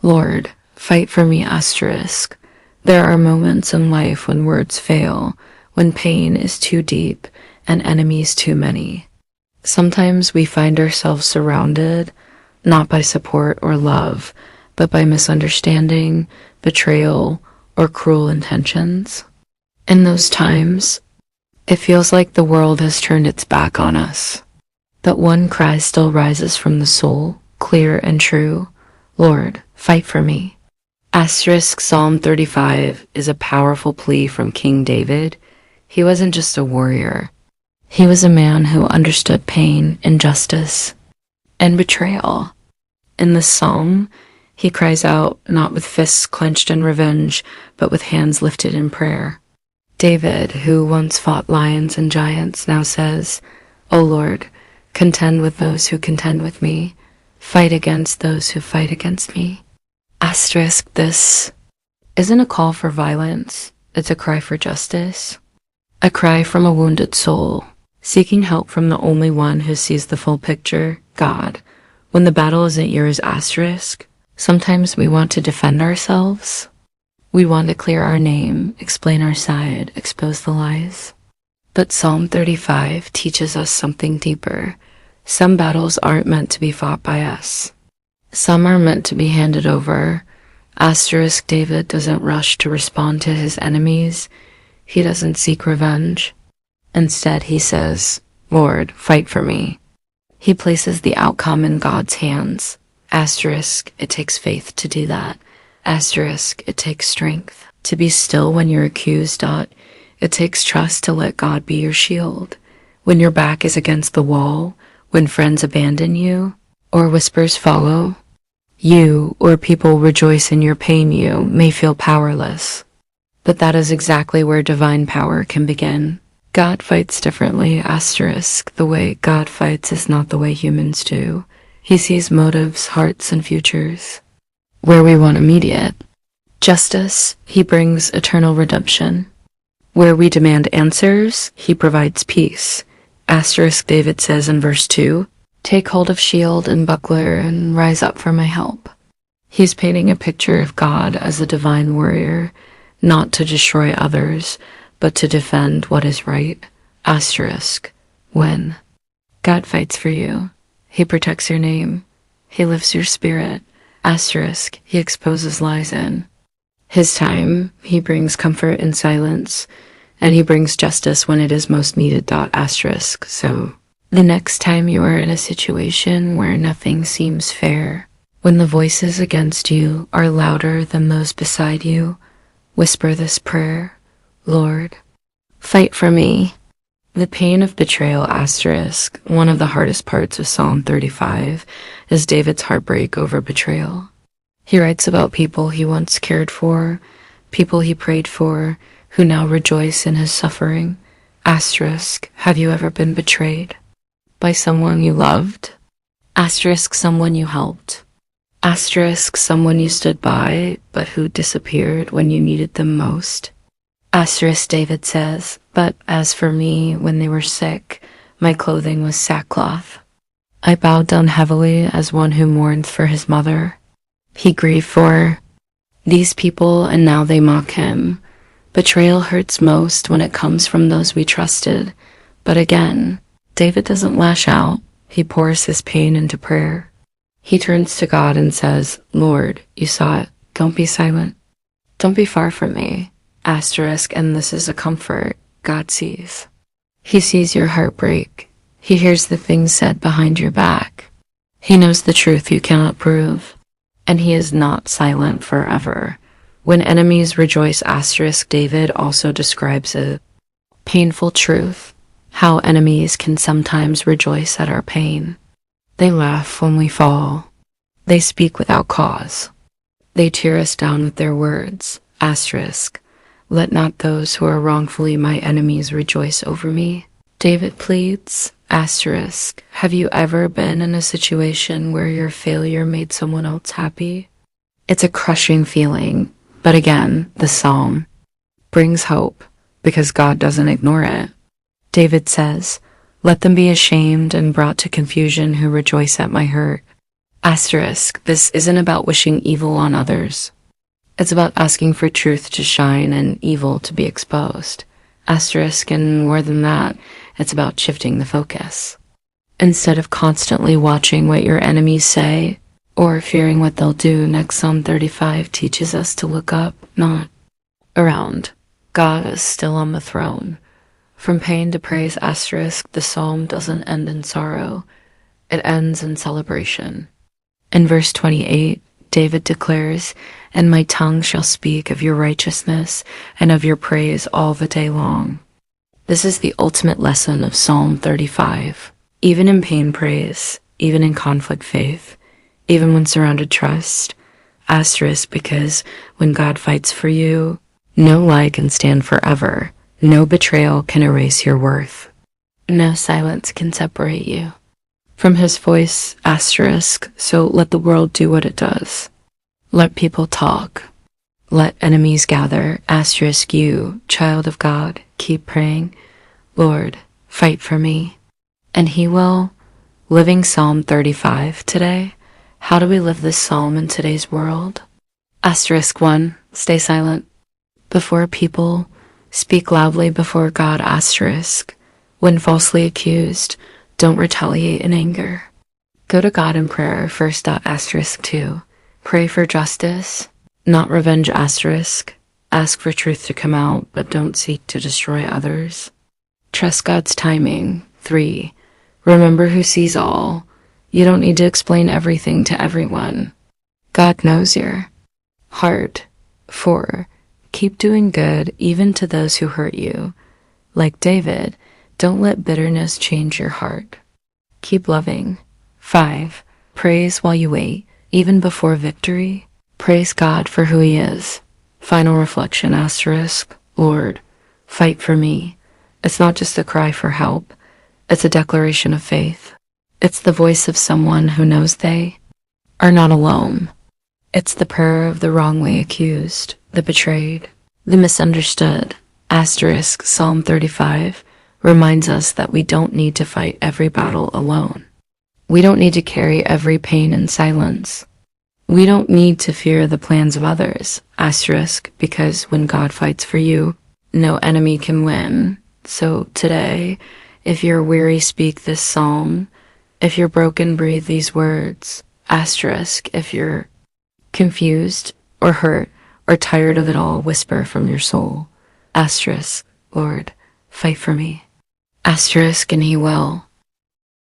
Lord, fight for me asterisk. There are moments in life when words fail, when pain is too deep and enemies too many. Sometimes we find ourselves surrounded, not by support or love, but by misunderstanding, betrayal, or cruel intentions. In those times, it feels like the world has turned its back on us. But one cry still rises from the soul, clear and true. Lord, fight for me. Asterisk Psalm 35 is a powerful plea from King David. He wasn't just a warrior. He was a man who understood pain, injustice, and betrayal. In this psalm, he cries out not with fists clenched in revenge, but with hands lifted in prayer. David, who once fought lions and giants, now says, "O Lord, contend with those who contend with me. Fight against those who fight against me." Asterisk, this isn't a call for violence. It's a cry for justice. A cry from a wounded soul, seeking help from the only one who sees the full picture, God. When the battle isn't yours, asterisk, sometimes we want to defend ourselves. We want to clear our name, explain our side, expose the lies. But Psalm 35 teaches us something deeper. Some battles aren't meant to be fought by us. Some are meant to be handed over. Asterisk, David doesn't rush to respond to his enemies. He doesn't seek revenge. Instead, he says, "Lord, fight for me." He places the outcome in God's hands. Asterisk, it takes faith to do that. Asterisk, it takes strength to be still when you're accused. It takes trust to let God be your shield. When your back is against the wall, when friends abandon you, or whispers follow, you or people rejoice in your pain, you may feel powerless. But that is exactly where divine power can begin. God fights differently, asterisk. The way God fights is not the way humans do. He sees motives, hearts, and futures. Where we want immediate justice, he brings eternal redemption. Where we demand answers, he provides peace. Asterisk, David says in verse 2, "Take hold of shield and buckler and rise up for my help." He's painting a picture of God as a divine warrior, not to destroy others, but to defend what is right. Asterisk, when God fights for you, he protects your name, he lifts your spirit. Asterisk, he exposes lies in his time. He brings comfort in silence, and he brings justice when it is most needed. Asterisk, so the next time you are in a situation where nothing seems fair, when the voices against you are louder than those beside you, whisper this prayer: Lord, fight for me. The pain of betrayal, asterisk, one of the hardest parts of Psalm 35, is David's heartbreak over betrayal. He writes about people he once cared for, people he prayed for, who now rejoice in his suffering. Asterisk, have you ever been betrayed? By someone you loved? Asterisk, someone you helped? Asterisk, someone you stood by, but who disappeared when you needed them most? Asterisk, David says, "But as for me, when they were sick, my clothing was sackcloth. I bowed down heavily as one who mourns for his mother." He grieved for these people, and now they mock him. Betrayal hurts most when it comes from those we trusted. But again, David doesn't lash out. He pours his pain into prayer. He turns to God and says, "Lord, you saw it. Don't be silent. Don't be far from me." Asterisk, and this is a comfort. God sees. He sees your heartbreak. He hears the things said behind your back. He knows the truth you cannot prove. And he is not silent forever. When enemies rejoice, asterisk, David also describes a painful truth, how enemies can sometimes rejoice at our pain. They laugh when we fall. They speak without cause. They tear us down with their words. Asterisk, let not those who are wrongfully my enemies rejoice over me. David pleads, asterisk, have you ever been in a situation where your failure made someone else happy? It's a crushing feeling, but again, the psalm brings hope because God doesn't ignore it. David says, let them be ashamed and brought to confusion who rejoice at my hurt. Asterisk, this isn't about wishing evil on others. It's about asking for truth to shine and evil to be exposed. Asterisk, and more than that, it's about shifting the focus. Instead of constantly watching what your enemies say or fearing what they'll do, next Psalm 35 teaches us to look up, not around. God is still on the throne. From pain to praise, asterisk, the psalm doesn't end in sorrow. It ends in celebration. In verse 28, David declares, "And my tongue shall speak of your righteousness and of your praise all the day long." This is the ultimate lesson of Psalm 35. Even in pain, praise. Even in conflict, faith. Even when surrounded, trust. Asterisk, because when God fights for you, no lie can stand forever. No betrayal can erase your worth. No silence can separate you from his voice, asterisk, so let the world do what it does. Let people talk. Let enemies gather, asterisk, you, child of God, keep praying. Lord, fight for me. And he will. Living Psalm 35 today. How do we live this psalm in today's world? Asterisk 1, stay silent. Before people, speak loudly before God, asterisk. When falsely accused, don't retaliate in anger. Go to God in prayer, first asterisk 2. Pray for justice, not revenge, asterisk. Ask for truth to come out, but don't seek to destroy others. Trust God's timing. 3. Remember who sees all. You don't need to explain everything to everyone. God knows your heart. 4. Keep doing good even to those who hurt you. Like David, don't let bitterness change your heart. Keep loving. 5. Praise while you wait, even before victory. Praise God for who he is. Final reflection, asterisk. Lord, fight for me. It's not just a cry for help. It's a declaration of faith. It's the voice of someone who knows they are not alone. It's the prayer of the wrongly accused, the betrayed, the misunderstood. Asterisk, Psalm 35 reminds us that we don't need to fight every battle alone. We don't need to carry every pain in silence. We don't need to fear the plans of others, asterisk, because when God fights for you, no enemy can win. So today, if you're weary, speak this psalm. If you're broken, breathe these words. Asterisk, if you're confused or hurt or tired of it all, whisper from your soul. Asterisk, Lord, fight for me. Asterisk, and he will.